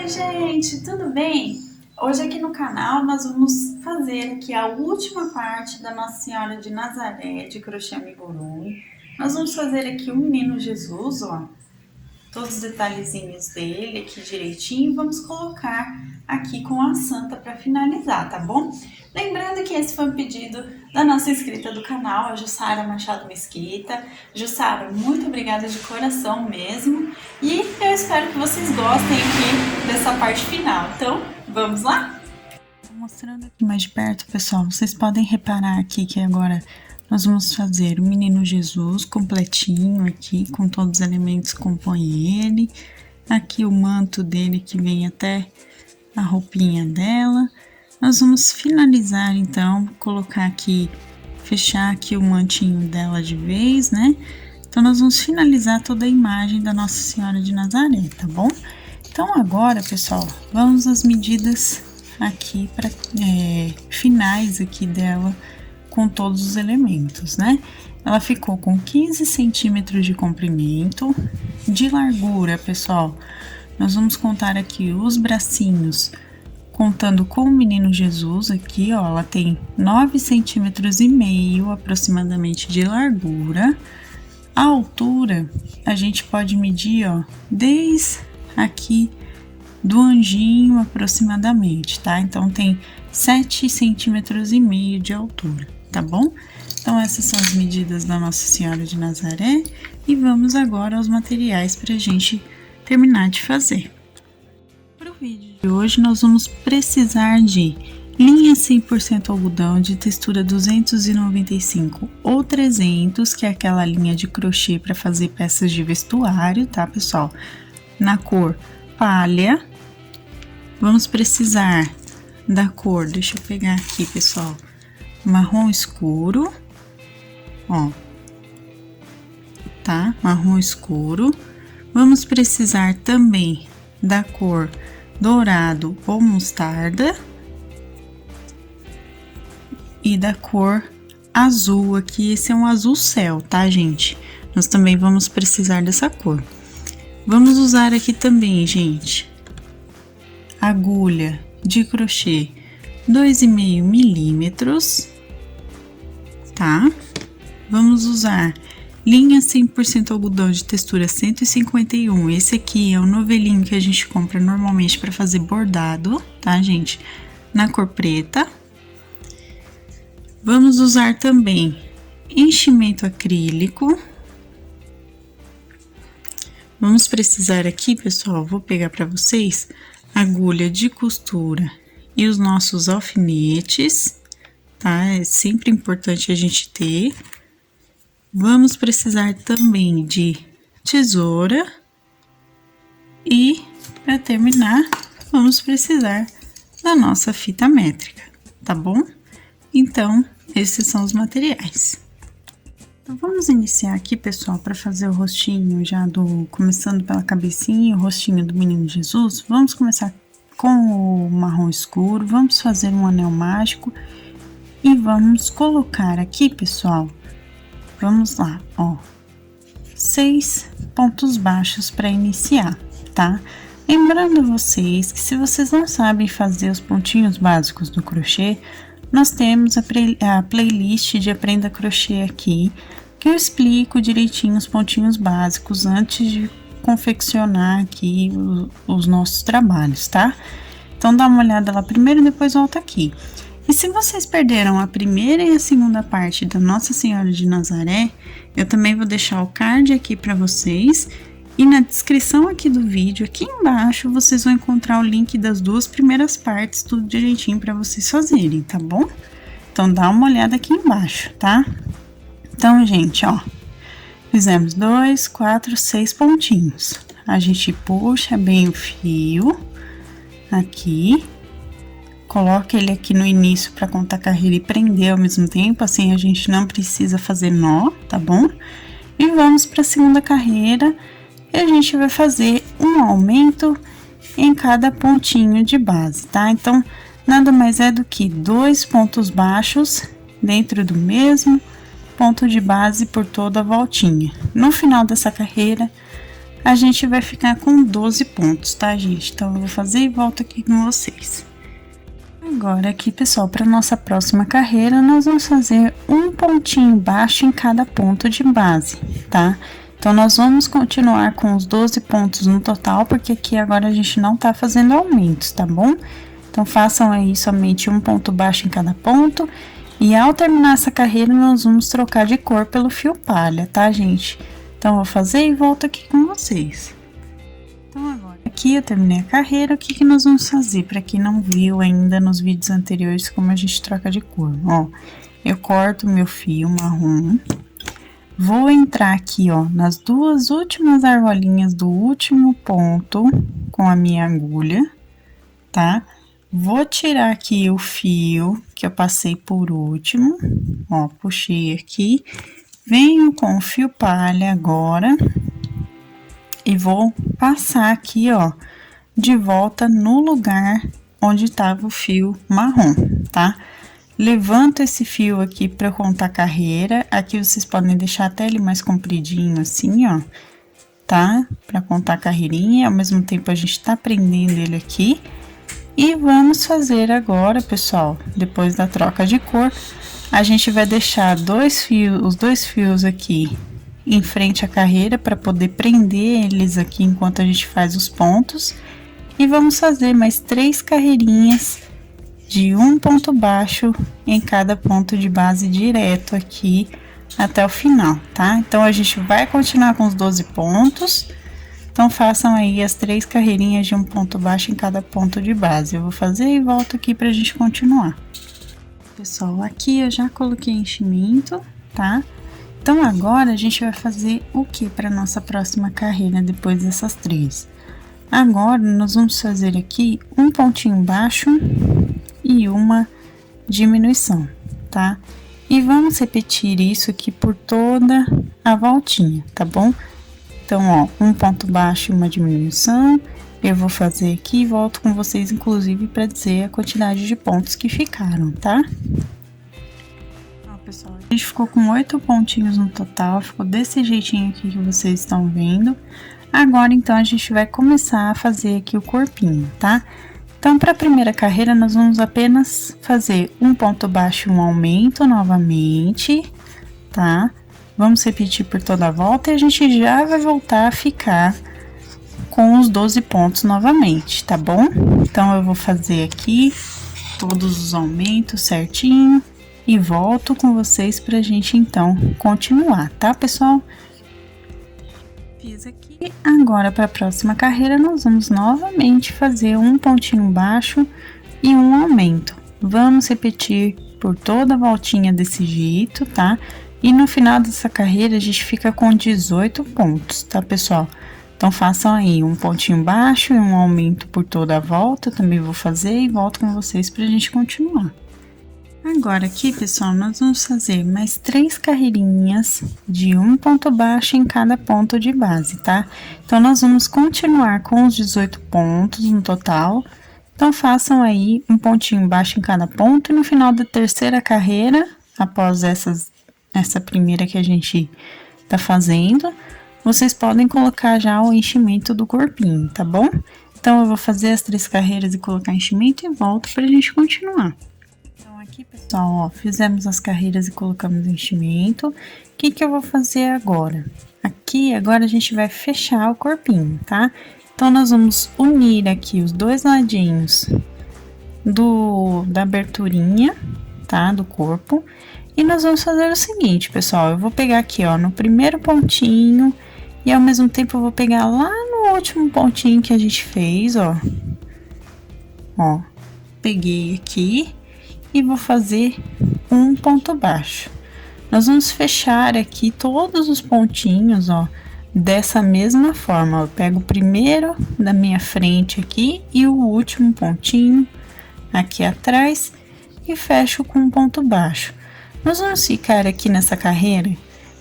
Oi, gente, tudo bem? Hoje aqui no canal nós vamos fazer aqui a última parte da Nossa Senhora de Nazaré de crochê amigurumi. Nós vamos fazer aqui o Menino Jesus, ó, todos os detalhezinhos dele aqui direitinho e vamos colocar aqui com a Santa para finalizar, tá bom? Lembrando que esse foi um pedido da nossa inscrita do canal, a Jussara Machado Mesquita. Jussara, muito obrigada de coração mesmo. E eu espero que vocês gostem aqui dessa parte final. Então, vamos lá? Mostrando aqui mais de perto, pessoal, vocês podem reparar aqui que agora nós vamos fazer o Menino Jesus completinho aqui, com todos os elementos que compõem ele. Aqui o manto dele que vem até a roupinha dela. Nós vamos finalizar então, colocar aqui, fechar aqui o mantinho dela de vez, né? Então nós vamos finalizar toda a imagem da Nossa Senhora de Nazaré, tá bom? Então agora, pessoal, vamos às medidas aqui para finais aqui dela, com todos os elementos, né? Ela ficou com 15 centímetros de comprimento, de largura, pessoal. Nós vamos contar aqui os bracinhos, contando com o Menino Jesus aqui, ó, ela tem 9,5 centímetros aproximadamente de largura. A altura, a gente pode medir, ó, desde aqui do anjinho aproximadamente, tá? Então, tem 7,5 centímetros de altura, tá bom? Então, essas são as medidas da Nossa Senhora de Nazaré e vamos agora aos materiais pra gente terminar de fazer. Para o vídeo de hoje, nós vamos precisar de linha 100% algodão de textura 295 ou 300, que é aquela linha de crochê para fazer peças de vestuário, tá, pessoal? Na cor palha. Vamos precisar da cor, deixa eu pegar aqui, pessoal, marrom escuro, ó, tá? Marrom escuro. Vamos precisar também da cor dourado ou mostarda e da cor azul aqui, esse é um azul céu, tá, gente? Nós também vamos precisar dessa cor. Vamos usar aqui também, gente, agulha de crochê 2,5 milímetros, tá? Vamos usar linha 100% algodão de textura 151, esse aqui é o novelinho que a gente compra normalmente para fazer bordado, tá, gente? Na cor preta. Vamos usar também enchimento acrílico. Vamos precisar aqui, pessoal, vou pegar para vocês agulha de costura e os nossos alfinetes, tá? É sempre importante a gente ter. Vamos precisar também de tesoura e, para terminar, vamos precisar da nossa fita métrica, tá bom? Então, esses são os materiais. Então, vamos iniciar aqui, pessoal, para fazer o rostinho já começando pela cabecinha e o rostinho do Menino Jesus. Vamos começar com o marrom escuro, vamos fazer um anel mágico e vamos colocar aqui, pessoal, vamos lá, ó, 6 pontos baixos para iniciar, tá? Lembrando vocês que se vocês não sabem fazer os pontinhos básicos do crochê, nós temos a playlist de Aprenda Crochê aqui, que eu explico direitinho os pontinhos básicos antes de confeccionar aqui os nossos trabalhos, tá? Então, dá uma olhada lá primeiro e depois volta aqui. E se vocês perderam a primeira e a segunda parte da Nossa Senhora de Nazaré, eu também vou deixar o card aqui para vocês. E na descrição aqui do vídeo, aqui embaixo, vocês vão encontrar o link das duas primeiras partes, tudo direitinho para vocês fazerem, tá bom? Então, dá uma olhada aqui embaixo, tá? Então, gente, ó, fizemos 2, 4, 6 pontinhos. A gente puxa bem o fio aqui. Coloca ele aqui no início para contar carreira e prender ao mesmo tempo, assim a gente não precisa fazer nó, tá bom? E vamos para a segunda carreira e a gente vai fazer um aumento em cada pontinho de base, tá? Então, nada mais é do que 2 pontos baixos dentro do mesmo ponto de base por toda a voltinha. No final dessa carreira, a gente vai ficar com 12 pontos, tá, gente? Então, eu vou fazer e volto aqui com vocês. Agora aqui, pessoal, para nossa próxima carreira, nós vamos fazer um pontinho baixo em cada ponto de base, tá? Então, nós vamos continuar com os 12 pontos no total, porque aqui agora a gente não tá fazendo aumentos, tá bom? Então, façam aí somente um ponto baixo em cada ponto. E ao terminar essa carreira, nós vamos trocar de cor pelo fio palha, tá, gente? Então, vou fazer e volto aqui com vocês. Então, agora aqui eu terminei a carreira, o que que nós vamos fazer? Para quem não viu ainda nos vídeos anteriores como a gente troca de cor, ó. Eu corto meu fio marrom, vou entrar aqui, ó, nas duas últimas argolinhas do último ponto com a minha agulha, tá? Vou tirar aqui o fio que eu passei por último, ó, puxei aqui, venho com o fio palha agora e vou passar aqui, ó, de volta no lugar onde tava o fio marrom, tá? Levanto esse fio aqui para contar a carreira, aqui vocês podem deixar até ele mais compridinho assim, ó, tá? Para contar a carreirinha, ao mesmo tempo a gente tá prendendo ele aqui. E vamos fazer agora, pessoal, depois da troca de cor, a gente vai deixar os dois fios aqui em frente à carreira para poder prender eles aqui enquanto a gente faz os pontos. E vamos fazer mais 3 carreirinhas de um ponto baixo em cada ponto de base direto aqui até o final, tá? Então, a gente vai continuar com os 12 pontos. Então, façam aí as 3 carreirinhas de um ponto baixo em cada ponto de base. Eu vou fazer e volto aqui pra gente continuar. Pessoal, aqui eu já coloquei enchimento, tá? Então, agora a gente vai fazer o que para nossa próxima carreira depois dessas 3? Agora, nós vamos fazer aqui um pontinho baixo e uma diminuição, tá? E vamos repetir isso aqui por toda a voltinha, tá bom? Então, ó, um ponto baixo e uma diminuição, eu vou fazer aqui e volto com vocês, inclusive, para dizer a quantidade de pontos que ficaram, tá? Ó, pessoal, a gente ficou com 8 pontinhos no total, ficou desse jeitinho aqui que vocês estão vendo. Agora, então, a gente vai começar a fazer aqui o corpinho, tá? Então, para a primeira carreira, nós vamos apenas fazer um ponto baixo e um aumento novamente, tá? Vamos repetir por toda a volta e a gente já vai voltar a ficar com os 12 pontos novamente, tá bom? Então, eu vou fazer aqui todos os aumentos certinho e volto com vocês pra gente, então, continuar, tá, pessoal? Fiz aqui. Agora, para a próxima carreira, nós vamos novamente fazer um pontinho baixo e um aumento. Vamos repetir por toda a voltinha desse jeito, tá? E no final dessa carreira, a gente fica com 18 pontos, tá, pessoal? Então, façam aí um pontinho baixo e um aumento por toda a volta. Eu também vou fazer e volto com vocês pra gente continuar. Agora, aqui, pessoal, nós vamos fazer mais 3 carreirinhas de um ponto baixo em cada ponto de base, tá? Então, nós vamos continuar com os 18 pontos no total. Então, façam aí um pontinho baixo em cada ponto e no final da terceira carreira, após essa primeira que a gente tá fazendo, vocês podem colocar já o enchimento do corpinho, tá bom? Então, eu vou fazer as 3 carreiras e colocar enchimento e volto pra gente continuar. Então, aqui, pessoal, ó, fizemos as carreiras e colocamos o enchimento. O que que eu vou fazer agora? Aqui, agora a gente vai fechar o corpinho, tá? Então, nós vamos unir aqui os dois ladinhos da aberturinha, tá? Do corpo. E nós vamos fazer o seguinte, pessoal, eu vou pegar aqui, ó, no primeiro pontinho e ao mesmo tempo eu vou pegar lá no último pontinho que a gente fez, ó. Ó, peguei aqui e vou fazer um ponto baixo. Nós vamos fechar aqui todos os pontinhos, ó, dessa mesma forma. Eu pego o primeiro da minha frente aqui e o último pontinho aqui atrás e fecho com um ponto baixo. Nós vamos ficar aqui nessa carreira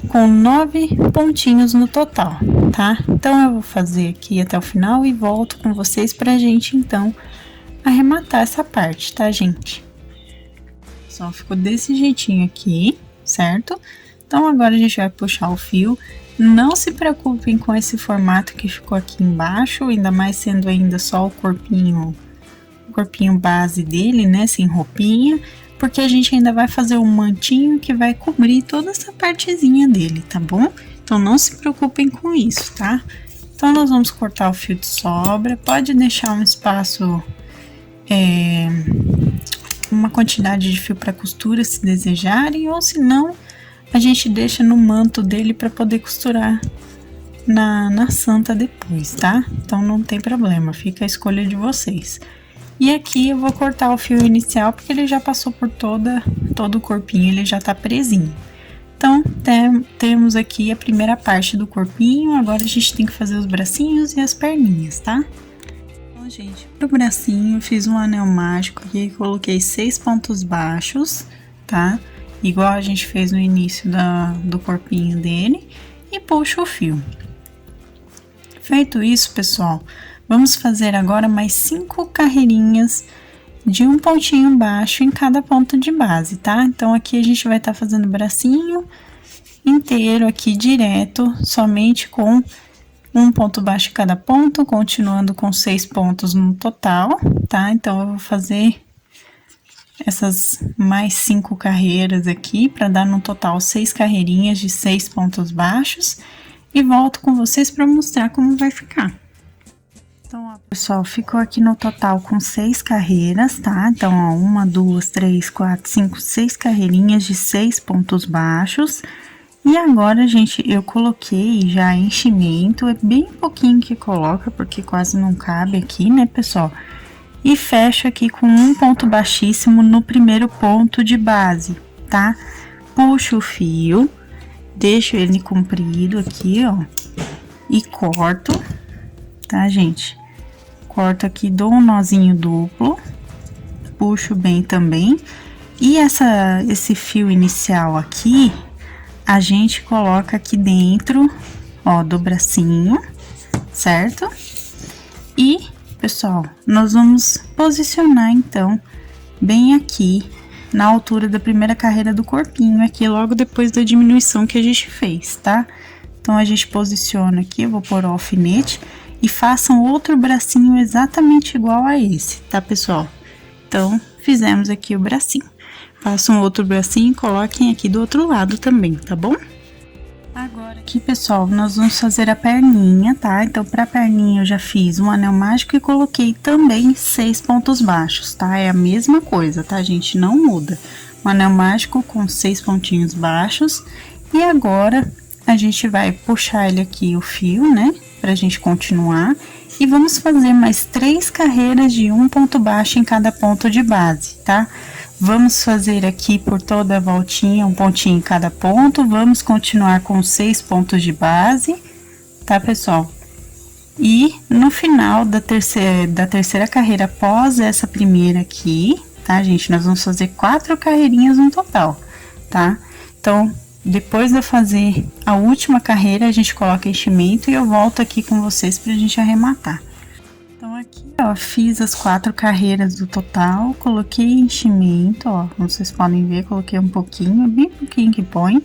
com 9 pontinhos no total, tá? Então, eu vou fazer aqui até o final e volto com vocês pra gente, então, arrematar essa parte, tá, gente? Só ficou desse jeitinho aqui, certo? Então, agora a gente vai puxar o fio Não se preocupem com esse formato que ficou aqui embaixo, ainda mais sendo ainda só o corpinho base dele, né, sem roupinha, porque a gente ainda vai fazer um mantinho que vai cobrir toda essa partezinha dele, tá bom? Então não se preocupem com isso, tá? Então nós vamos cortar o fio de sobra, pode deixar um espaço, uma quantidade de fio para costura se desejarem, ou se não, a gente deixa no manto dele para poder costurar na santa depois, tá? Então não tem problema, fica a escolha de vocês. E aqui eu vou cortar o fio inicial, porque ele já passou por todo o corpinho, ele já tá presinho. Então, temos aqui a primeira parte do corpinho, agora a gente tem que fazer os bracinhos e as perninhas, tá? Então, gente, pro bracinho eu fiz um anel mágico aqui, coloquei 6 pontos baixos, tá? Igual a gente fez no início do corpinho dele, e puxo o fio. Feito isso, pessoal, vamos fazer agora mais 5 carreirinhas de um pontinho baixo em cada ponto de base, tá? Então, aqui a gente vai estar fazendo o bracinho inteiro aqui direto, somente com um ponto baixo em cada ponto, continuando com 6 pontos no total, tá? Então, eu vou fazer essas mais 5 carreiras aqui, para dar no total 6 carreirinhas de 6 pontos baixos, e volto com vocês para mostrar como vai ficar. Então, ó, pessoal, ficou aqui no total com 6 carreiras, tá? Então, ó, 1, 2, 3, 4, 5, 6 carreirinhas de 6 pontos baixos. E agora, gente, eu coloquei já enchimento, é bem pouquinho que coloca, porque quase não cabe aqui, né, pessoal? E fecho aqui com um ponto baixíssimo no primeiro ponto de base, tá? Puxo o fio, deixo ele comprido aqui, ó, e corto, tá, gente? Corto aqui, dou um nozinho duplo, puxo bem também. E esse fio inicial aqui, a gente coloca aqui dentro, ó, do bracinho, certo? E, pessoal, nós vamos posicionar, então, bem aqui, na altura da primeira carreira do corpinho, aqui logo depois da diminuição que a gente fez, tá? Então, a gente posiciona aqui, eu vou pôr o alfinete, e façam outro bracinho exatamente igual a esse, tá, pessoal? Então, fizemos aqui o bracinho. Façam outro bracinho e coloquem aqui do outro lado também, tá bom? Agora aqui, pessoal, nós vamos fazer a perninha, tá? Então, pra perninha eu já fiz um anel mágico e coloquei também 6 pontos baixos, tá? É a mesma coisa, tá, gente? Não muda. Um anel mágico com 6 pontinhos baixos. E agora, a gente vai puxar ele aqui, o fio, né? Pra gente continuar. E vamos fazer mais 3 carreiras de um ponto baixo em cada ponto de base, tá? Vamos fazer aqui por toda a voltinha, um pontinho em cada ponto. Vamos continuar com 6 pontos de base, tá, pessoal? E no final da terceira carreira, após essa primeira aqui, tá, gente? Nós vamos fazer 4 carreirinhas no total, tá? Então, depois de eu fazer a última carreira, a gente coloca enchimento e eu volto aqui com vocês pra gente arrematar. Então, aqui, ó, fiz as 4 carreiras do total, coloquei enchimento, ó, como vocês podem ver, coloquei um pouquinho, bem pouquinho que põe.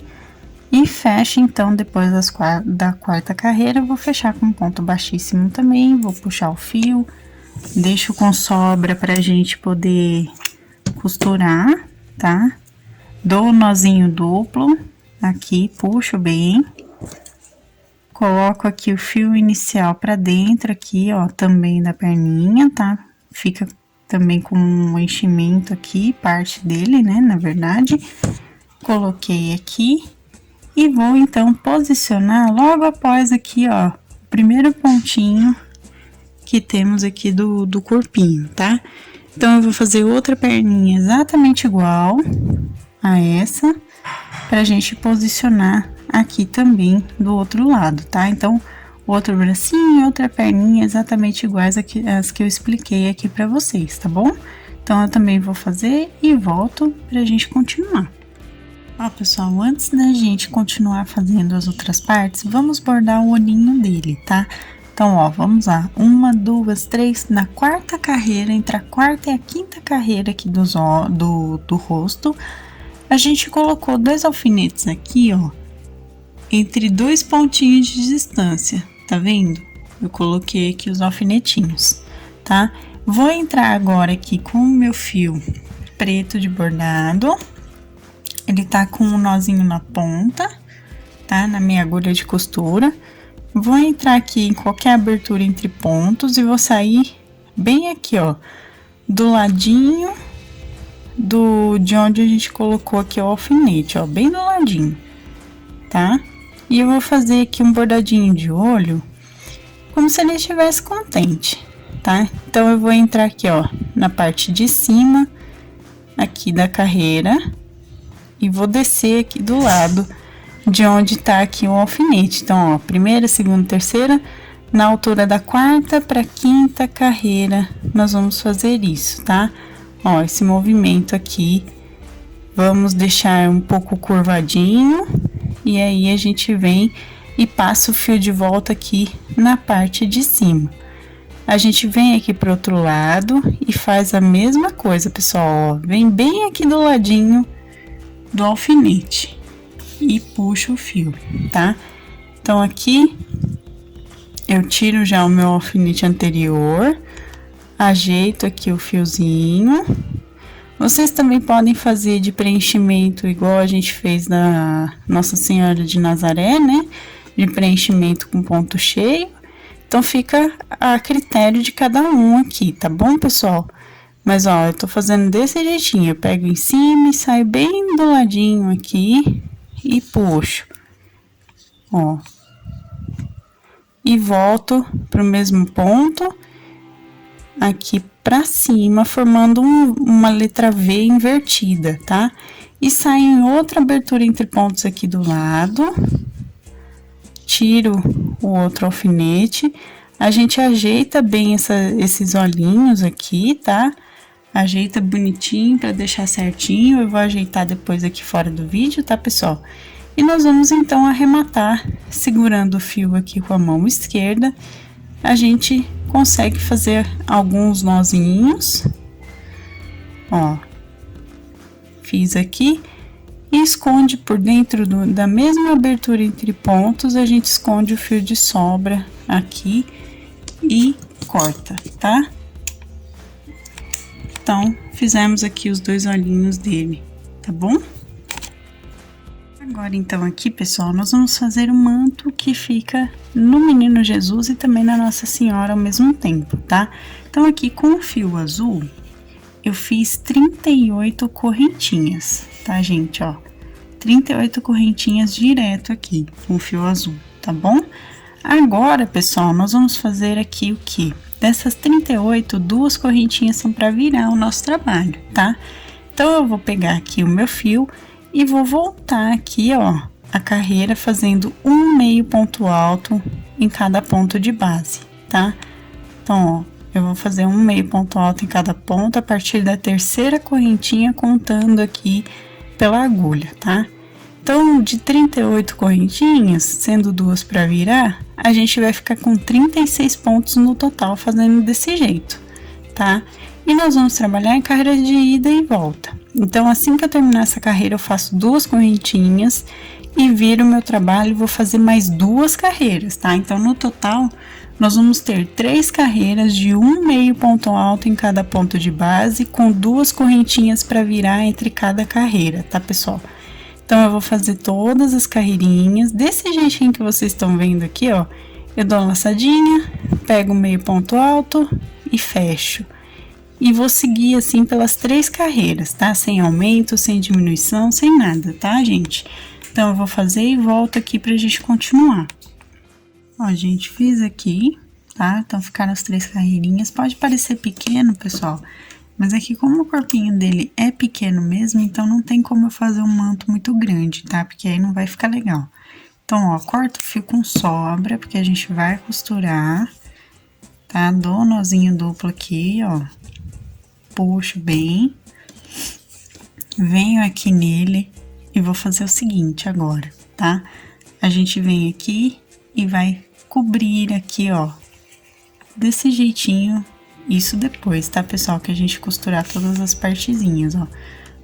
E fecho, então, depois da quarta carreira, eu vou fechar com um ponto baixíssimo também, vou puxar o fio, deixo com sobra pra gente poder costurar, tá? Dou um nozinho duplo, aqui, puxo bem. Coloco aqui o fio inicial pra dentro aqui, ó, também da perninha, tá? Fica também com um enchimento aqui, parte dele, né, na verdade. Coloquei aqui e vou, então, posicionar logo após aqui, ó, o primeiro pontinho que temos aqui do corpinho, tá? Então, eu vou fazer outra perninha exatamente igual a essa, pra gente posicionar aqui também do outro lado, tá? Então, outro bracinho e outra perninha exatamente iguais as que eu expliquei aqui pra vocês, tá bom? Então, eu também vou fazer e volto pra gente continuar. Ó, pessoal, antes da gente continuar fazendo as outras partes, vamos bordar o olhinho dele, tá? Então, ó, vamos lá. 1, 2, 3, na quarta carreira, entre a quarta e a quinta carreira aqui do rosto, a gente colocou 2 alfinetes aqui, ó, entre 2 pontinhos de distância, tá vendo? Eu coloquei aqui os alfinetinhos, tá? Vou entrar agora aqui com o meu fio preto de bordado. Ele tá com um nozinho na ponta, tá? Na minha agulha de costura. Vou entrar aqui em qualquer abertura entre pontos e vou sair bem aqui, ó, do ladinho de onde a gente colocou aqui o alfinete, ó, bem do ladinho, tá? E eu vou fazer aqui um bordadinho de olho, como se ele estivesse contente, tá? Então, eu vou entrar aqui, ó, na parte de cima, aqui da carreira, e vou descer aqui do lado de onde tá aqui o alfinete. Então, ó, primeira, segunda, terceira, na altura da quarta para quinta carreira, nós vamos fazer isso, tá? Ó, esse movimento aqui, vamos deixar um pouco curvadinho, e aí a gente vem e passa o fio de volta aqui na parte de cima. A gente vem aqui pro outro lado e faz a mesma coisa, pessoal, ó, vem bem aqui do ladinho do alfinete e puxa o fio, tá? Então, aqui eu tiro já o meu alfinete anterior, ajeito aqui o fiozinho. Vocês também podem fazer de preenchimento igual a gente fez na Nossa Senhora de Nazaré, né? De preenchimento com ponto cheio. Então, fica a critério de cada um aqui, tá bom, pessoal? Mas, ó, eu tô fazendo desse jeitinho. Eu pego em cima e saio bem do ladinho aqui e puxo. Ó. E volto pro mesmo ponto aqui pra cima, formando uma letra V invertida, tá? E saio em outra abertura entre pontos aqui do lado, tiro o outro alfinete, a gente ajeita bem esses olhinhos aqui, tá? Ajeita bonitinho pra deixar certinho, eu vou ajeitar depois aqui fora do vídeo, tá, pessoal? E nós vamos então arrematar segurando o fio aqui com a mão esquerda. A gente consegue fazer alguns nozinhos, ó, fiz aqui e esconde por dentro da mesma abertura entre pontos, a gente esconde o fio de sobra aqui e corta, tá? Então, fizemos aqui os 2 olhinhos dele, tá bom? Agora, então, aqui, pessoal, nós vamos fazer o manto que fica no Menino Jesus e também na Nossa Senhora ao mesmo tempo, tá? Então, aqui, com o fio azul, eu fiz 38 correntinhas, tá, gente? Ó, 38 correntinhas direto aqui, com o fio azul, tá bom? Agora, pessoal, nós vamos fazer aqui o quê? Dessas 38, 2 correntinhas são para virar o nosso trabalho, tá? Então, eu vou pegar aqui o meu fio e vou voltar aqui, ó, a carreira fazendo um meio ponto alto em cada ponto de base, tá? Então, ó, eu vou fazer um meio ponto alto em cada ponto a partir da terceira correntinha, contando aqui pela agulha, tá? Então, de 38 correntinhas, sendo 2 para virar, a gente vai ficar com 36 pontos no total fazendo desse jeito, tá? E nós vamos trabalhar em carreira de ida e volta. Então, assim que eu terminar essa carreira, eu faço 2 correntinhas e viro o meu trabalho e vou fazer mais 2 carreiras, tá? Então, no total, nós vamos ter 3 carreiras de um meio ponto alto em cada ponto de base, com 2 correntinhas para virar entre cada carreira, tá, pessoal? Então, eu vou fazer todas as carreirinhas, desse jeitinho que vocês estão vendo aqui, ó. Eu dou uma laçadinha, pego o meio ponto alto e fecho. E vou seguir assim pelas 3 carreiras, tá? Sem aumento, sem diminuição, sem nada, tá, gente? Então, eu vou fazer e volto aqui pra gente continuar. Ó, gente, fiz aqui, tá? Então, ficaram as 3 carreirinhas. Pode parecer pequeno, pessoal, mas aqui como o corpinho dele é pequeno mesmo, então não tem como eu fazer um manto muito grande, tá? Porque aí não vai ficar legal. Então, ó, corto o fio com sobra, porque a gente vai costurar, tá? Dou um nozinho duplo aqui, ó. Puxo bem, venho aqui nele e vou fazer o seguinte agora, tá? A gente vem aqui e vai cobrir aqui, ó, desse jeitinho, isso depois, tá, pessoal? Que a gente costurar todas as partezinhas, ó.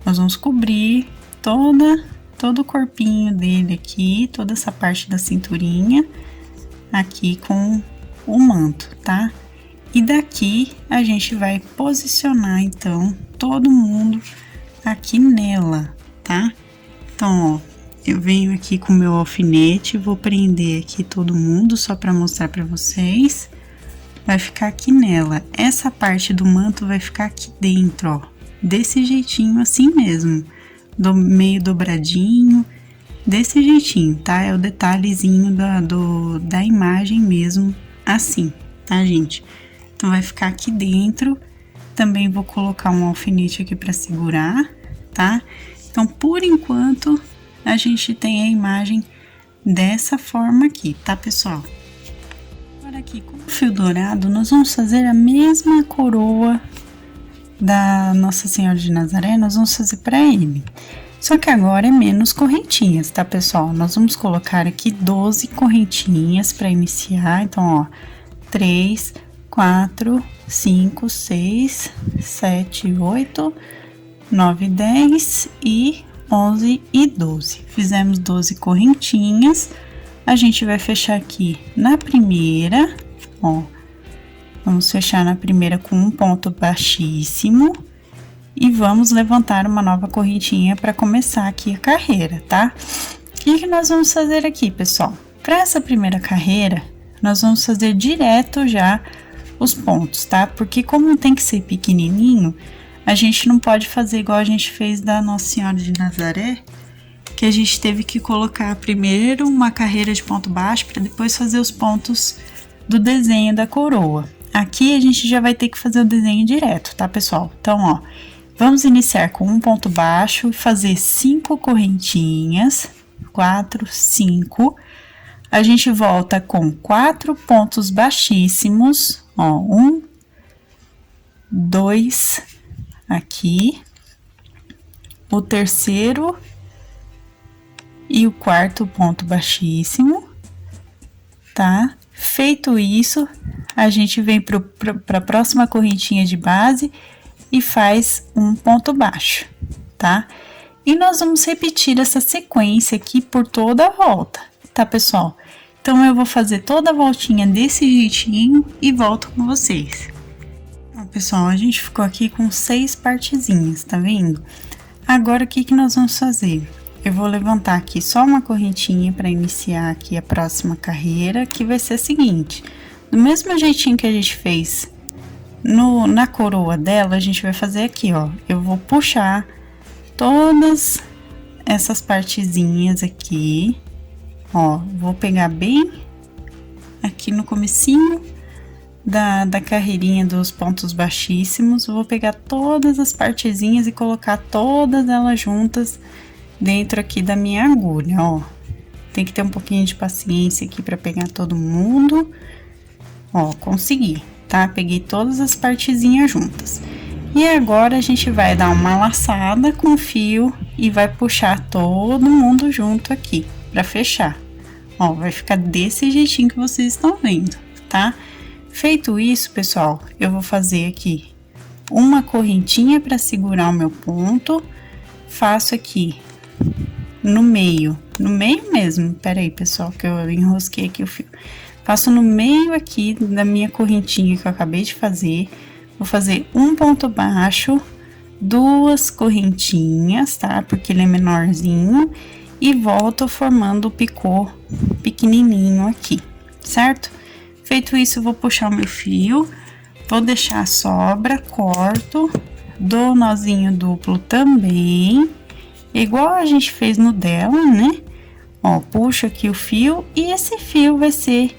Nós vamos cobrir toda todo o corpinho dele aqui, toda essa parte da cinturinha, aqui com o manto, tá? E daqui a gente vai posicionar, então, todo mundo aqui nela, tá? Então, ó, eu venho aqui com o meu alfinete, vou prender aqui todo mundo, só pra mostrar pra vocês. Vai ficar aqui nela. Essa parte do manto vai ficar aqui dentro, ó. Desse jeitinho, assim mesmo. Meio dobradinho, desse jeitinho, tá? É o detalhezinho da imagem mesmo, assim, tá, gente? Então, vai ficar aqui dentro. Também vou colocar um alfinete aqui pra segurar, tá? Então, por enquanto, a gente tem a imagem dessa forma aqui, tá, pessoal? Agora aqui, com o fio dourado, nós vamos fazer a mesma coroa da Nossa Senhora de Nazaré, nós vamos fazer pra ele. Só que agora é menos correntinhas, tá, pessoal? Nós vamos colocar aqui 12 correntinhas pra iniciar. Então, ó, 3, 4, 5, 6, 7, 8, 9, 10 e 11 e 12. Fizemos 12 correntinhas. A gente vai fechar aqui na primeira, ó. Vamos fechar na primeira com um ponto baixíssimo. E vamos levantar uma nova correntinha para começar aqui a carreira, tá? O que nós vamos fazer aqui, pessoal? Para essa primeira carreira, nós vamos fazer direto já os pontos, tá? Porque como tem que ser pequenininho, a gente não pode fazer igual a gente fez da Nossa Senhora de Nazaré, que a gente teve que colocar primeiro uma carreira de ponto baixo para depois fazer os pontos do desenho da coroa. Aqui a gente já vai ter que fazer o desenho direto, tá, pessoal? Então, ó, vamos iniciar com um ponto baixo e fazer 5 correntinhas, 4, 5. A gente volta com 4 pontos baixíssimos, ó, 1, 2, aqui, o terceiro e o quarto ponto baixíssimo, tá? Feito isso, a gente vem para a próxima correntinha de base e faz um ponto baixo, tá? E nós vamos repetir essa sequência aqui por toda a volta, tá, pessoal? Então, eu vou fazer toda a voltinha desse jeitinho e volto com vocês. Ó, pessoal, a gente ficou aqui com 6 partezinhas, tá vendo? Agora, o que que nós vamos fazer? Eu vou levantar aqui só uma correntinha para iniciar aqui a próxima carreira, que vai ser a seguinte. Do mesmo jeitinho que a gente fez na coroa dela, a gente vai fazer aqui, ó. Eu vou puxar todas essas partezinhas aqui, ó. Vou pegar bem aqui no comecinho da carreirinha dos pontos baixíssimos. Vou pegar todas as partezinhas e colocar todas elas juntas dentro aqui da minha agulha, ó. Tem que ter um pouquinho de paciência aqui para pegar todo mundo. Ó, consegui, tá? Peguei todas as partezinhas juntas. E agora a gente vai dar uma laçada com o fio e vai puxar todo mundo junto aqui para fechar. Ó, vai ficar desse jeitinho que vocês estão vendo, tá? Feito isso, pessoal, eu vou fazer aqui uma correntinha para segurar o meu ponto. Faço aqui no meio mesmo. Pera aí, pessoal, que eu enrosquei aqui o fio. Faço no meio aqui da minha correntinha que eu acabei de fazer. Vou fazer um ponto baixo, 2 correntinhas, tá? Porque ele é menorzinho. E volto formando o picô pequenininho aqui, certo? Feito isso, eu vou puxar o meu fio, vou deixar a sobra, corto, dou nozinho duplo também, igual a gente fez no dela, né? Ó, puxo aqui o fio e esse fio vai ser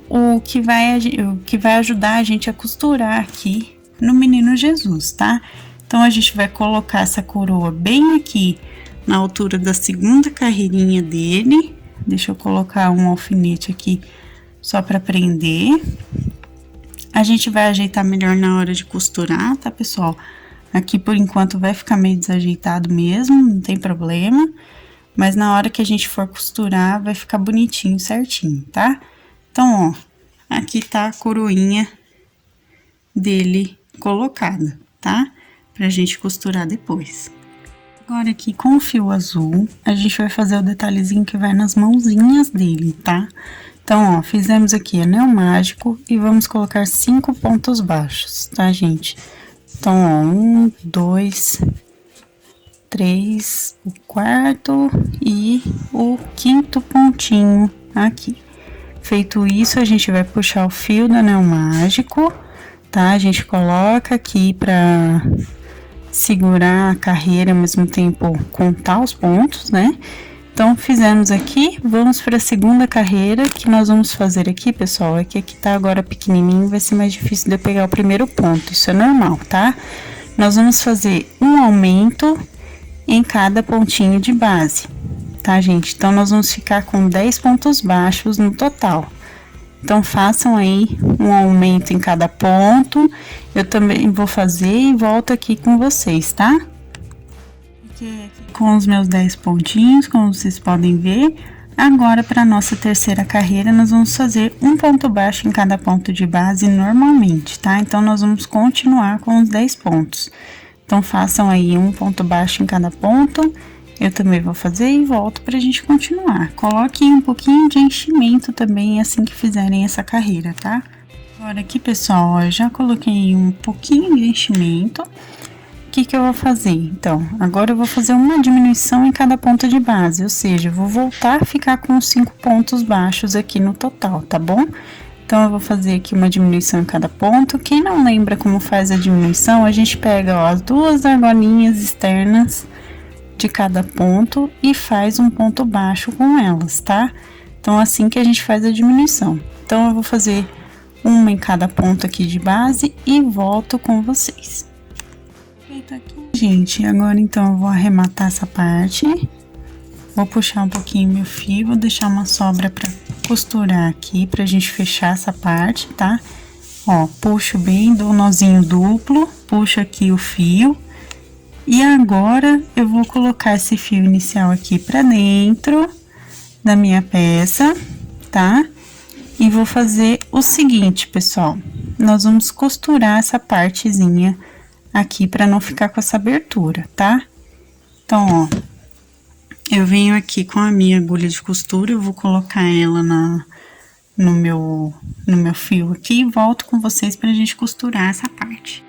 o que vai ajudar a gente a costurar aqui no Menino Jesus, tá? Então, a gente vai colocar essa coroa bem aqui na altura da segunda carreirinha dele. Deixa eu colocar um alfinete aqui só para prender. A gente vai ajeitar melhor na hora de costurar, tá, pessoal? Aqui, por enquanto, vai ficar meio desajeitado mesmo, não tem problema. Mas na hora que a gente for costurar, vai ficar bonitinho, certinho, tá? Então, ó, aqui tá a coroinha dele colocada, tá? Pra gente costurar depois. Agora aqui com o fio azul, a gente vai fazer o detalhezinho que vai nas mãozinhas dele, tá? Então, ó, fizemos aqui anel mágico e vamos colocar 5 pontos baixos, tá, gente? Então, ó, 1, 2, 3, o quarto e o quinto pontinho aqui. Feito isso, a gente vai puxar o fio do anel mágico, tá? A gente coloca aqui pra segurar a carreira, ao mesmo tempo contar os pontos, né? Então, fizemos aqui, vamos para a segunda carreira, que nós vamos fazer aqui, pessoal, é que aqui tá agora pequenininho, vai ser mais difícil de eu pegar o primeiro ponto, isso é normal, tá? Nós vamos fazer um aumento em cada pontinho de base, tá, gente? Então, nós vamos ficar com 10 pontos baixos no total. Então, façam aí um aumento em cada ponto. Eu também vou fazer e volto aqui com vocês, tá? Fiquei aqui com os meus 10 pontinhos, como vocês podem ver. Agora, para nossa terceira carreira, nós vamos fazer um ponto baixo em cada ponto de base normalmente, tá? Então, nós vamos continuar com os 10 pontos. Então, façam aí um ponto baixo em cada ponto. Eu também vou fazer e volto pra gente continuar. Coloquem um pouquinho de enchimento também assim que fizerem essa carreira, tá? Agora aqui, pessoal, ó, eu já coloquei um pouquinho de enchimento. O que que eu vou fazer? Então, agora eu vou fazer uma diminuição em cada ponto de base, ou seja, eu vou voltar a ficar com os 5 pontos baixos aqui no total, tá bom? Então, eu vou fazer aqui uma diminuição em cada ponto. Quem não lembra como faz a diminuição, a gente pega, ó, as 2 argolinhas externas de cada ponto e faz um ponto baixo com elas, tá? Então, assim que a gente faz a diminuição. Então, eu vou fazer uma em cada ponto aqui de base e volto com vocês. Feito aqui, gente, agora então eu vou arrematar essa parte. Vou puxar um pouquinho meu fio, vou deixar uma sobra pra costurar aqui, pra gente fechar essa parte, tá? Ó, puxo bem, dou um nozinho duplo, puxo aqui o fio. E agora, eu vou colocar esse fio inicial aqui pra dentro da minha peça, tá? E vou fazer o seguinte, pessoal. Nós vamos costurar essa partezinha aqui pra não ficar com essa abertura, tá? Então, ó, eu venho aqui com a minha agulha de costura, eu vou colocar ela no meu fio aqui e volto com vocês pra gente costurar essa parte.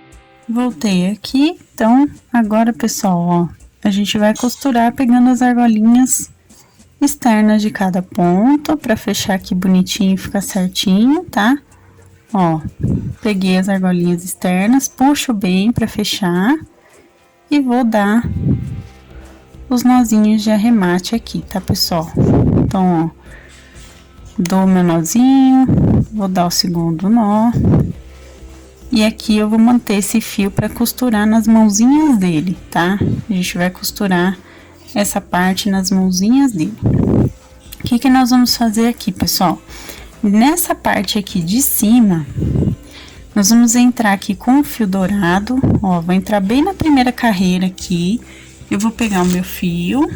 Voltei aqui, então, agora, pessoal, ó, a gente vai costurar pegando as argolinhas externas de cada ponto, pra fechar aqui bonitinho e ficar certinho, tá? Ó, peguei as argolinhas externas, puxo bem pra fechar e vou dar os nozinhos de arremate aqui, tá, pessoal? Então, ó, dou meu nozinho, vou dar o segundo nó. E aqui eu vou manter esse fio para costurar nas mãozinhas dele, tá? A gente vai costurar essa parte nas mãozinhas dele. O que que nós vamos fazer aqui, pessoal? Nessa parte aqui de cima, nós vamos entrar aqui com o fio dourado, ó, vou entrar bem na primeira carreira aqui. Eu vou pegar o meu fio,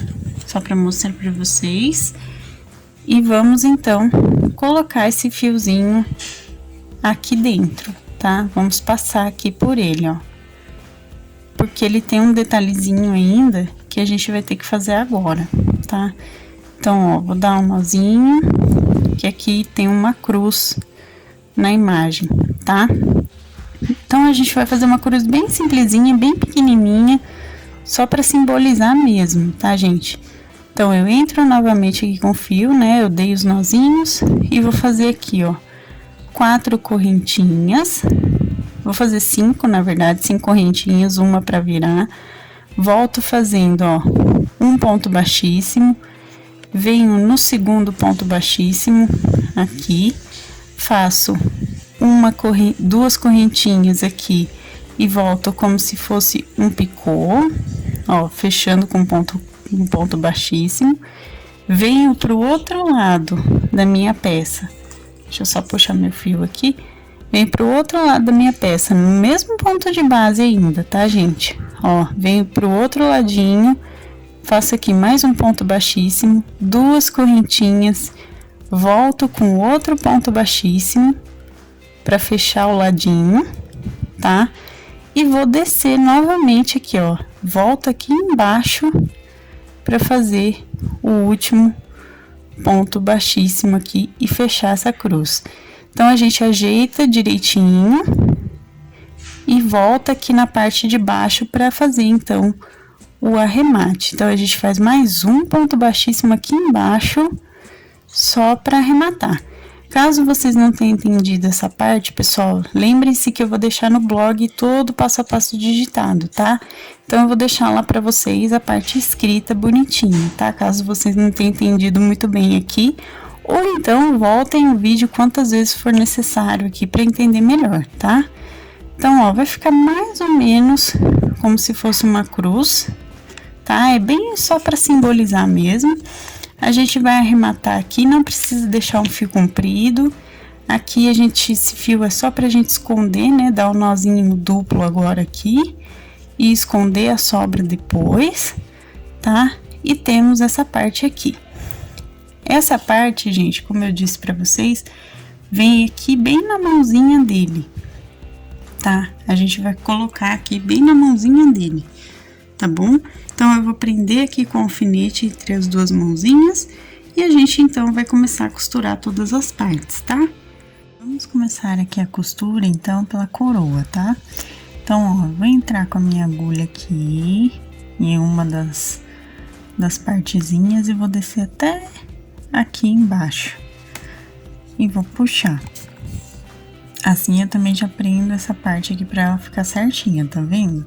só para mostrar para vocês. E vamos, então, colocar esse fiozinho aqui dentro, tá? Vamos passar aqui por ele, ó. Porque ele tem um detalhezinho ainda que a gente vai ter que fazer agora, tá? Então, ó, vou dar um nozinho, que aqui tem uma cruz na imagem, tá? Então, a gente vai fazer uma cruz bem simplesinha, bem pequenininha, só para simbolizar mesmo, tá, gente? Então, eu entro novamente aqui com o fio, né? Eu dei os nozinhos e vou fazer aqui, ó, 4 correntinhas. Vou fazer 5, na verdade, 5 correntinhas, uma para virar. Volto fazendo, ó, um ponto baixíssimo. Venho no segundo ponto baixíssimo aqui. Faço duas correntinhas aqui e volto como se fosse um picô, ó, fechando com um ponto baixíssimo. Venho pro outro lado da minha peça. Deixa eu só puxar meu fio aqui. Venho pro outro lado da minha peça, no mesmo ponto de base ainda, tá, gente? Ó, venho pro outro ladinho, faço aqui mais um ponto baixíssimo, 2 correntinhas, volto com outro ponto baixíssimo pra fechar o ladinho, tá? E vou descer novamente aqui, ó, volta aqui embaixo para fazer o último ponto baixíssimo aqui e fechar essa cruz. Então, a gente ajeita direitinho e volta aqui na parte de baixo para fazer, então, o arremate. Então, a gente faz mais um ponto baixíssimo aqui embaixo, só para arrematar. Caso vocês não tenham entendido essa parte, pessoal, lembrem-se que eu vou deixar no blog todo o passo a passo digitado, tá? Então, eu vou deixar lá para vocês a parte escrita bonitinha, tá? Caso vocês não tenham entendido muito bem aqui, ou então voltem o vídeo quantas vezes for necessário aqui para entender melhor, tá? Então, ó, vai ficar mais ou menos como se fosse uma cruz, tá? É bem só para simbolizar mesmo. A gente vai arrematar aqui, não precisa deixar um fio comprido. Aqui esse fio é só pra gente esconder, né? Dar um nozinho duplo agora aqui e esconder a sobra depois, tá? E temos essa parte aqui. Essa parte, gente, como eu disse pra vocês, vem aqui bem na mãozinha dele, tá? A gente vai colocar aqui bem na mãozinha dele, tá bom? Então, eu vou prender aqui com o alfinete entre as duas mãozinhas e a gente, então, vai começar a costurar todas as partes, tá? Vamos começar aqui a costura, então, pela coroa, tá? Então, ó, vou entrar com a minha agulha aqui em uma das partezinhas e vou descer até aqui embaixo e vou puxar. Assim, eu também já prendo essa parte aqui pra ela ficar certinha, tá vendo?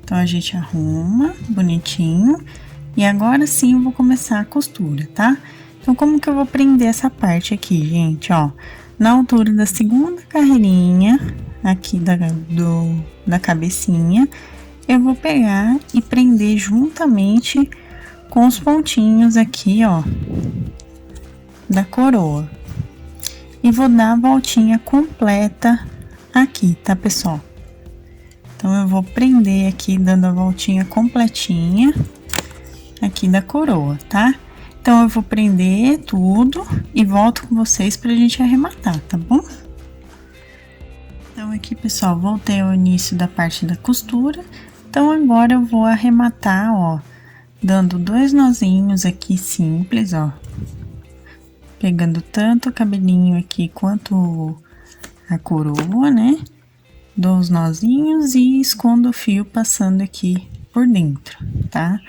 Então, a gente arruma bonitinho e agora sim eu vou começar a costura, tá? Então, como que eu vou prender essa parte aqui, gente, ó? Na altura da segunda carreirinha aqui da cabecinha, eu vou pegar e prender juntamente com os pontinhos aqui, ó, da coroa. E vou dar a voltinha completa aqui, tá, pessoal? Então, eu vou prender aqui, dando a voltinha completinha aqui da coroa, tá? Então, eu vou prender tudo e volto com vocês pra gente arrematar, tá bom? Então, aqui, pessoal, voltei ao início da parte da costura. Então, agora eu vou arrematar, ó, dando 2 nozinhos aqui simples, ó. Pegando tanto o cabelinho aqui quanto a coroa, né? Dou os nozinhos e escondo o fio passando aqui por dentro, tá?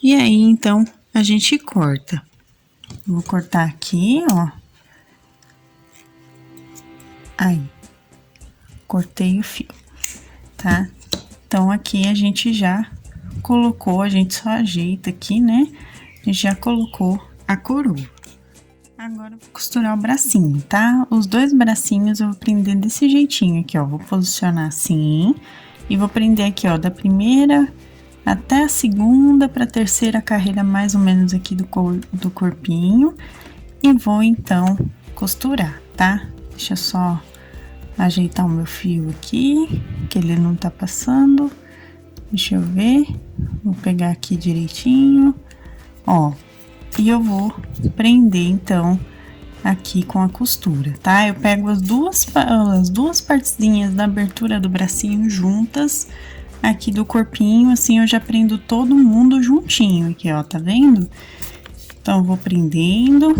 E aí, então, a gente corta. Vou cortar aqui, ó. Aí. Cortei o fio, tá? Então, aqui a gente já colocou, a gente só ajeita aqui, né? A gente já colocou a coroa. Agora, eu vou costurar o bracinho, tá? Os 2 bracinhos eu vou prender desse jeitinho aqui, ó. Vou posicionar assim e vou prender aqui, ó, da primeira até a segunda pra terceira carreira, mais ou menos aqui do corpinho. E vou, então, costurar, tá? Deixa eu só ajeitar o meu fio aqui, que ele não tá passando. Deixa eu ver. Vou pegar aqui direitinho, ó. E eu vou prender, então, aqui com a costura, tá? Eu pego as duas partezinhas da abertura do bracinho juntas aqui do corpinho, assim eu já prendo todo mundo juntinho aqui, ó, tá vendo? Então, eu vou prendendo,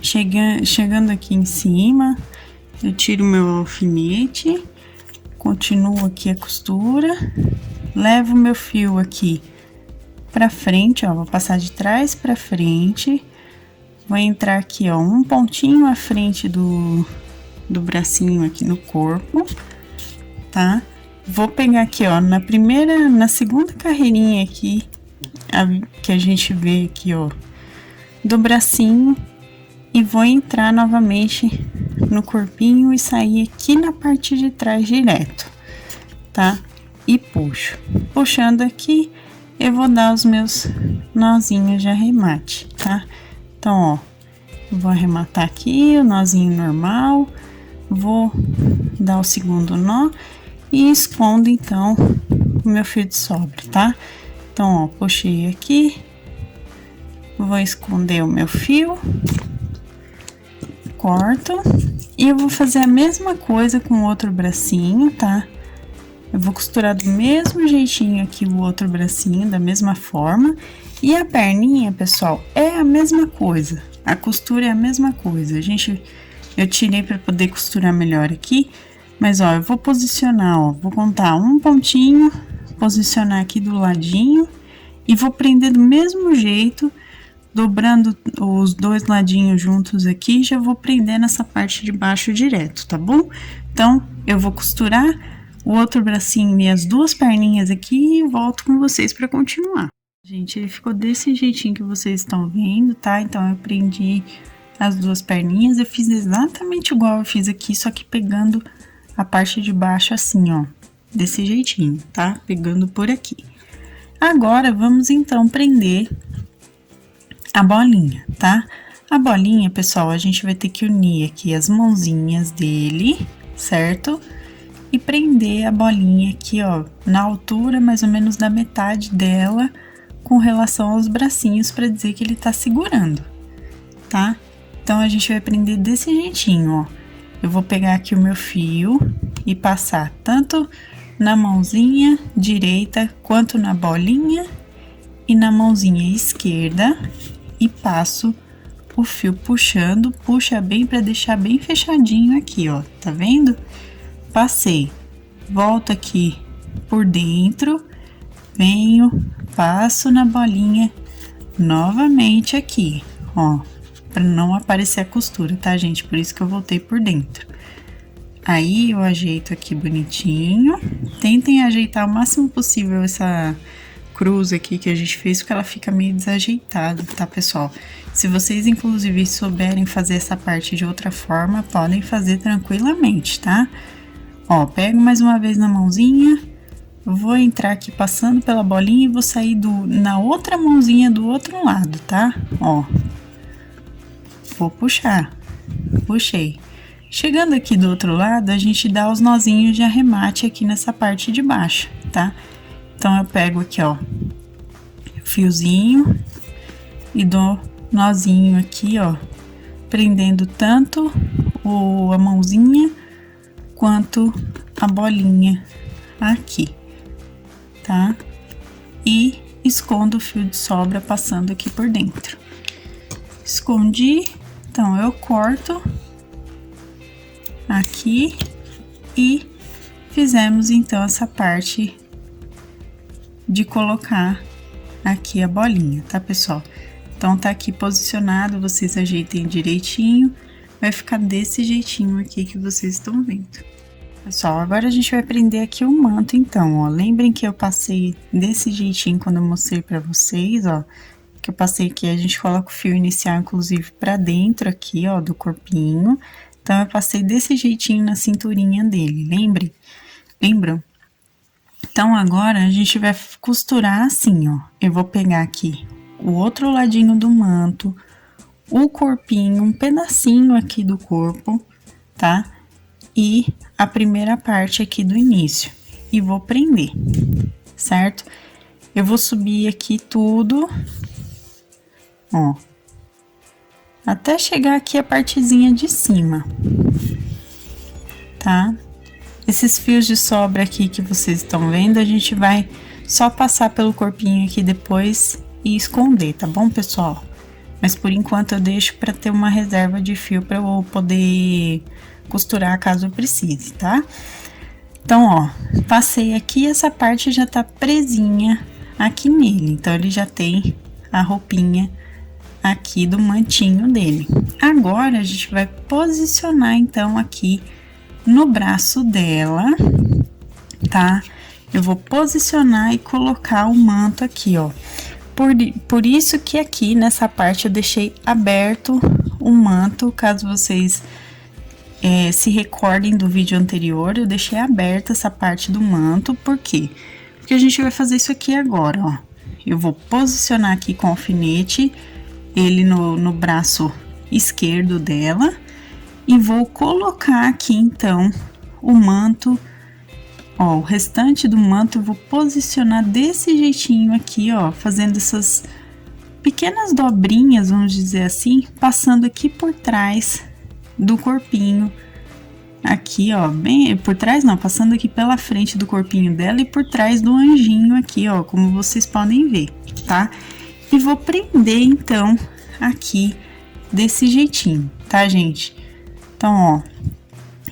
chegando aqui em cima, eu tiro meu alfinete, continuo aqui a costura, levo meu fio aqui pra frente, ó, vou passar de trás pra frente, vou entrar aqui, ó, um pontinho à frente do bracinho aqui no corpo, tá? Vou pegar aqui, ó, na segunda carreirinha aqui, que a gente vê aqui, ó, do bracinho, e vou entrar novamente no corpinho e sair aqui na parte de trás direto, tá? E puxo. Puxando aqui, eu vou dar os meus nozinhos de arremate, tá? Então, ó, vou arrematar aqui o nozinho normal, vou dar o segundo nó e escondo, então, o meu fio de sobra, tá? Então, ó, puxei aqui, vou esconder o meu fio, corto, e eu vou fazer a mesma coisa com o outro bracinho, tá? Eu vou costurar do mesmo jeitinho aqui o outro bracinho, da mesma forma. E a perninha, pessoal, é a mesma coisa. A costura é a mesma coisa. Eu tirei para poder costurar melhor aqui. Mas, ó, eu vou posicionar, ó, vou contar um pontinho, posicionar aqui do ladinho. E vou prender do mesmo jeito, dobrando os dois ladinhos juntos aqui. Já vou prender nessa parte de baixo direto, tá bom? Então, eu vou costurar o outro bracinho e as duas perninhas aqui e volto com vocês para continuar. Gente, ele ficou desse jeitinho que vocês estão vendo, tá? Então, eu prendi as duas perninhas, eu fiz exatamente igual eu fiz aqui, só que pegando a parte de baixo assim, ó, desse jeitinho, tá? Pegando por aqui. Agora, vamos então prender a bolinha, tá? A bolinha, pessoal, a gente vai ter que unir aqui as mãozinhas dele, certo? E prender a bolinha aqui, ó, na altura mais ou menos da metade dela, com relação aos bracinhos, para dizer que ele tá segurando, tá? Então, a gente vai prender desse jeitinho, ó. Eu vou pegar aqui o meu fio e passar tanto na mãozinha direita, quanto na bolinha e na mãozinha esquerda, e passo o fio puxando, puxa bem para deixar bem fechadinho aqui, ó, tá vendo? Passei, volto aqui por dentro, venho, passo na bolinha novamente aqui, ó, para não aparecer a costura, tá, gente? Por isso que eu voltei por dentro. Aí, eu ajeito aqui bonitinho. Tentem ajeitar o máximo possível essa cruz aqui que a gente fez, porque ela fica meio desajeitada, tá, pessoal? Se vocês, inclusive, souberem fazer essa parte de outra forma, podem fazer tranquilamente, tá? Ó, pego mais uma vez na mãozinha, vou entrar aqui passando pela bolinha e vou sair na outra mãozinha do outro lado, tá? Ó, vou puxar, puxei. Chegando aqui do outro lado, a gente dá os nozinhos de arremate aqui nessa parte de baixo, tá? Então, eu pego aqui, ó, fiozinho e dou nozinho aqui, ó, prendendo tanto a mãozinha quanto a bolinha aqui, tá? E escondo o fio de sobra passando aqui por dentro. Escondi, então eu corto aqui e fizemos então essa parte de colocar aqui a bolinha, tá, pessoal? Então, tá aqui posicionado, vocês ajeitem direitinho, vai ficar desse jeitinho aqui que vocês estão vendo. Pessoal, agora a gente vai prender aqui o manto, então, ó, lembrem que eu passei desse jeitinho quando eu mostrei pra vocês, ó, que eu passei aqui, a gente coloca o fio inicial, inclusive, pra dentro aqui, ó, do corpinho. Então, eu passei desse jeitinho na cinturinha dele, lembram? Então, agora, a gente vai costurar assim, ó. Eu vou pegar aqui o outro ladinho do manto, o corpinho, um pedacinho aqui do corpo, tá? E a primeira parte aqui do início. E vou prender, certo? Eu vou subir aqui tudo, ó. Até chegar aqui a partezinha de cima, tá? Esses fios de sobra aqui que vocês estão vendo, a gente vai só passar pelo corpinho aqui depois e esconder, tá bom, pessoal? Mas por enquanto eu deixo para ter uma reserva de fio para eu poder costurar caso eu precise, tá? Então, ó, passei aqui, essa parte já tá presinha aqui nele, então ele já tem a roupinha aqui do mantinho dele. Agora, a gente vai posicionar, então, aqui no braço dela, tá? Eu vou posicionar e colocar o manto aqui, ó. Por isso que aqui, nessa parte, eu deixei aberto o manto, caso vocês se recordem do vídeo anterior, eu deixei aberta essa parte do manto, por quê? Porque a gente vai fazer isso aqui agora, ó. Eu vou posicionar aqui com o alfinete, ele no braço esquerdo dela, e vou colocar aqui, então, o manto, ó, o restante do manto eu vou posicionar desse jeitinho aqui, ó, fazendo essas pequenas dobrinhas, vamos dizer assim, passando aqui por trás do corpinho aqui, ó, bem por trás não, passando aqui pela frente do corpinho dela e por trás do anjinho aqui, ó, como vocês podem ver, tá? E vou prender, então, aqui desse jeitinho, tá, gente? Então, ó,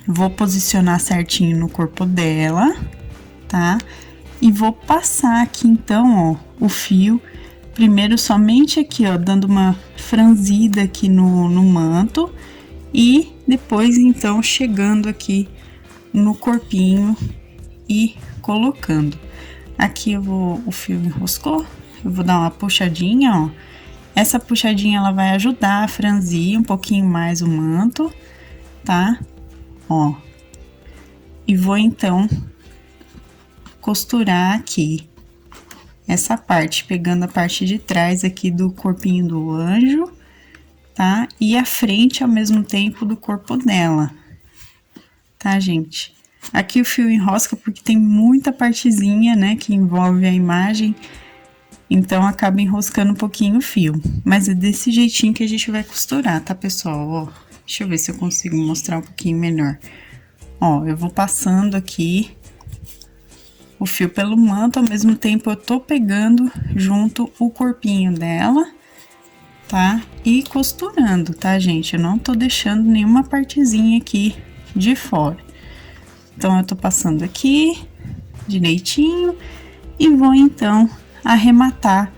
vou posicionar certinho no corpo dela, tá? E vou passar aqui, então, ó, o fio, primeiro somente aqui, ó, dando uma franzida aqui no manto, e depois, então, chegando aqui no corpinho e colocando. Aqui o fio enroscou, eu vou dar uma puxadinha, ó. Essa puxadinha, ela vai ajudar a franzir um pouquinho mais o manto, tá? Ó. E vou, então, costurar aqui essa parte, pegando a parte de trás aqui do corpinho do anjo, tá? E a frente ao mesmo tempo do corpo dela, tá, gente? Aqui o fio enrosca porque tem muita partezinha, né, que envolve a imagem, então acaba enroscando um pouquinho o fio. Mas é desse jeitinho que a gente vai costurar, tá, pessoal? Ó, deixa eu ver se eu consigo mostrar um pouquinho melhor. Ó, eu vou passando aqui o fio pelo manto, ao mesmo tempo eu tô pegando junto o corpinho dela, tá? E costurando, tá, gente? Eu não tô deixando nenhuma partezinha aqui de fora. Então, eu tô passando aqui direitinho e vou, então, arrematar,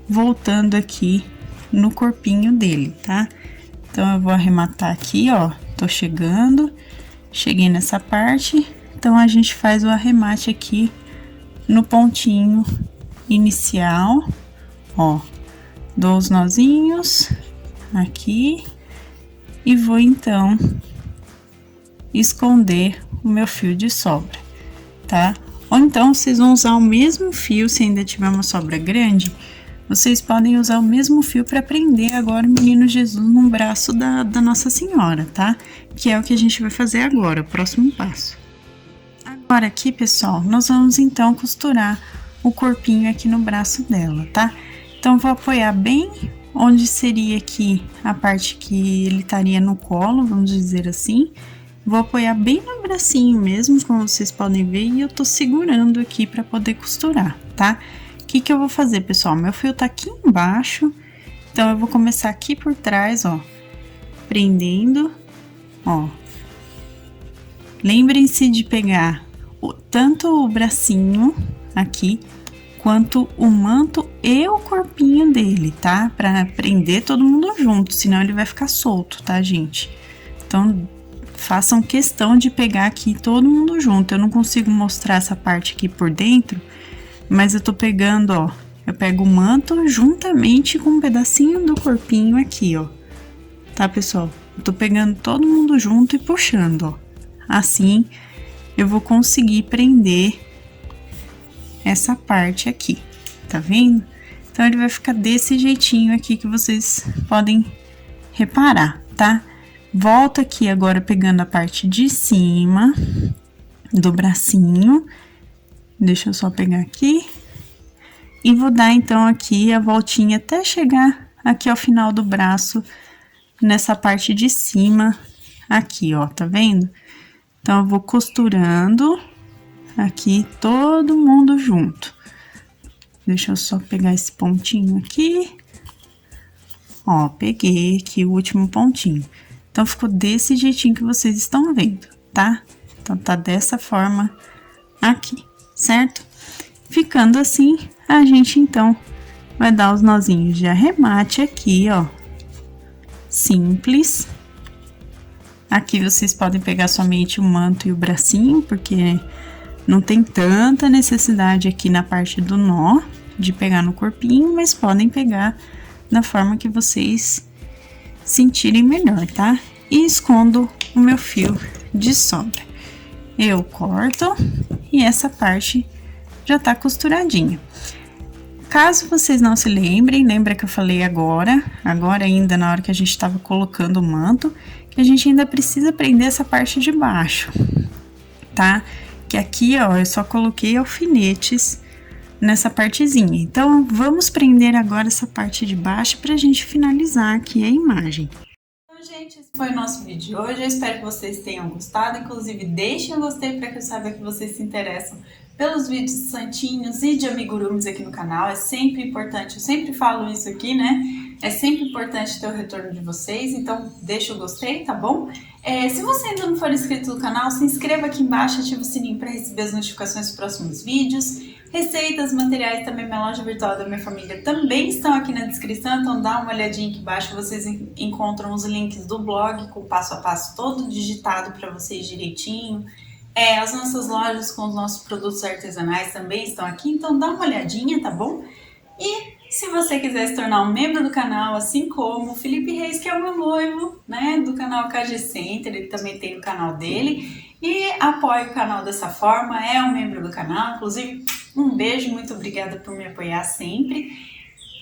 voltando aqui no corpinho dele, tá? Então, eu vou arrematar aqui, ó, tô chegando, cheguei nessa parte, então, a gente faz o arremate aqui no pontinho inicial, ó. Dou os nozinhos aqui e vou, então, esconder o meu fio de sobra, tá? Ou então, vocês vão usar o mesmo fio, se ainda tiver uma sobra grande, vocês podem usar o mesmo fio para prender agora o menino Jesus no braço da Nossa Senhora, tá? Que é o que a gente vai fazer agora, o próximo passo. Agora aqui, pessoal, nós vamos, então, costurar o corpinho aqui no braço dela, tá? Então, vou apoiar bem onde seria aqui a parte que ele estaria no colo, vamos dizer assim. Vou apoiar bem no bracinho mesmo, como vocês podem ver, e eu tô segurando aqui para poder costurar, tá? O que que eu vou fazer, pessoal? Meu fio tá aqui embaixo, então eu vou começar aqui por trás, ó, prendendo, ó. Lembrem-se de pegar tanto o bracinho aqui, quanto o manto e o corpinho dele, tá? Pra prender todo mundo junto, senão ele vai ficar solto, tá, gente? Então, façam questão de pegar aqui todo mundo junto. Eu não consigo mostrar essa parte aqui por dentro, mas eu tô pegando, ó, eu pego o manto juntamente com um pedacinho do corpinho aqui, ó. Tá, pessoal? Eu tô pegando todo mundo junto e puxando, ó. Assim, eu vou conseguir prender essa parte aqui, tá vendo? Então, ele vai ficar desse jeitinho aqui que vocês podem reparar, tá? Volto aqui agora pegando a parte de cima do bracinho, deixa eu só pegar aqui, e vou dar, então, aqui a voltinha até chegar aqui ao final do braço, nessa parte de cima, aqui, ó, tá vendo? Então, eu vou costurando aqui todo mundo junto. Deixa eu só pegar esse pontinho aqui. Ó, peguei aqui o último pontinho. Então, ficou desse jeitinho que vocês estão vendo, tá? Então, tá dessa forma aqui, certo? Ficando assim, a gente, então, vai dar os nozinhos de arremate aqui, ó. Simples. Aqui vocês podem pegar somente o manto e o bracinho, porque não tem tanta necessidade aqui na parte do nó de pegar no corpinho, mas podem pegar da forma que vocês sentirem melhor, tá? E escondo o meu fio de sobra. Eu corto e essa parte já tá costuradinha. Caso vocês não se lembrem, lembra que eu falei agora ainda na hora que a gente tava colocando o manto, que a gente ainda precisa prender essa parte de baixo, tá? Que aqui, ó, eu só coloquei alfinetes nessa partezinha. Então, vamos prender agora essa parte de baixo pra gente finalizar aqui a imagem. Então, gente, esse foi o nosso vídeo de hoje. Eu espero que vocês tenham gostado. Inclusive, deixem o gostei para que eu saiba que vocês se interessam pelos vídeos de santinhos e de amigurumis aqui no canal. É sempre importante, eu sempre falo isso aqui, né? É sempre importante ter o retorno de vocês, então deixa o gostei, tá bom? Se você ainda não for inscrito no canal, se inscreva aqui embaixo, ative o sininho para receber as notificações dos próximos vídeos. Receitas, materiais, também minha loja virtual da minha família também estão aqui na descrição, então dá uma olhadinha aqui embaixo, vocês encontram os links do blog com o passo a passo todo digitado para vocês direitinho. As nossas lojas com os nossos produtos artesanais também estão aqui, então dá uma olhadinha, tá bom? E se você quiser se tornar um membro do canal, assim como o Felipe Reis, que é o meu noivo, né, do canal KG Center, ele também tem o canal dele, e apoia o canal dessa forma, é um membro do canal, inclusive um beijo, muito obrigada por me apoiar sempre.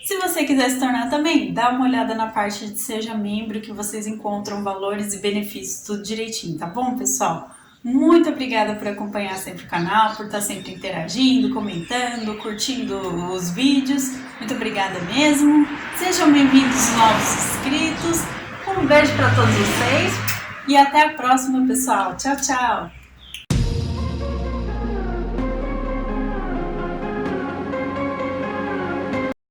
Se você quiser se tornar também, dá uma olhada na parte de Seja Membro, que vocês encontram valores e benefícios tudo direitinho, tá bom, pessoal? Muito obrigada por acompanhar sempre o canal, por estar sempre interagindo, comentando, curtindo os vídeos. Muito obrigada mesmo. Sejam bem-vindos novos inscritos. Um beijo para todos vocês e até a próxima, pessoal. Tchau, tchau!